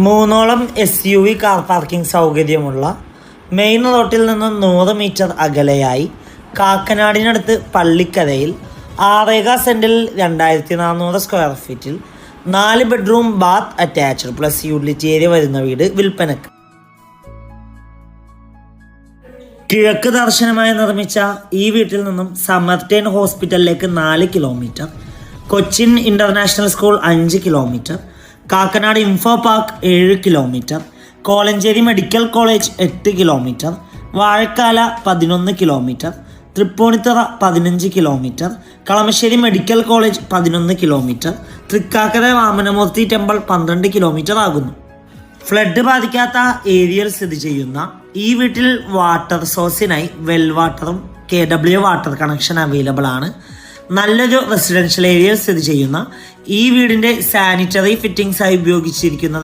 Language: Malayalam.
മൂന്നോളം SUV കാർ പാർക്കിംഗ് സൗകര്യമുള്ള മെയിൻ റോട്ടിൽ നിന്നും 100 മീറ്റർ അകലെയായി കാക്കനാടിനടുത്ത് പള്ളിക്കരയിൽ 6 സെൻറ്റിൽ 2400 സ്ക്വയർ ഫീറ്റിൽ 4 bedroom bath attached plus utility area വരുന്ന വീട് വിൽപ്പനക്ക്. കിഴക്ക് ദർശനമായി നിർമ്മിച്ച ഈ വീട്ടിൽ നിന്നും സമർട്ടേൺ ഹോസ്പിറ്റലിലേക്ക് 4 kilometre, Cochin international school 5 kilometre, Kakkanad info park 7 kilometre, Kolenchery medical college 8 kilometre, Vazhakkala 11 kilometre, Tripunithura 15 kilometre, Kalamassery medical college 11 kilometre, Thrikkakara Vamanamoorthy temple 12 kilometre ആകുന്നു. ഫ്ലഡ് ബാധിക്കാത്ത ഏരിയയിൽ സ്ഥിതി ചെയ്യുന്ന ഈ വീട്ടിൽ വാട്ടർ സോഴ്സിനായി വെൽ വാട്ടറും KW വാട്ടർ കണക്ഷൻ അവൈലബിൾ ആണ്. നല്ലൊരു റെസിഡൻഷ്യൽ ഏരിയയിൽ സ്ഥിതി ചെയ്യുന്ന ഈ വീടിൻ്റെ സാനിറ്ററി ഫിറ്റിംഗ്സായി ഉപയോഗിച്ചിരിക്കുന്ന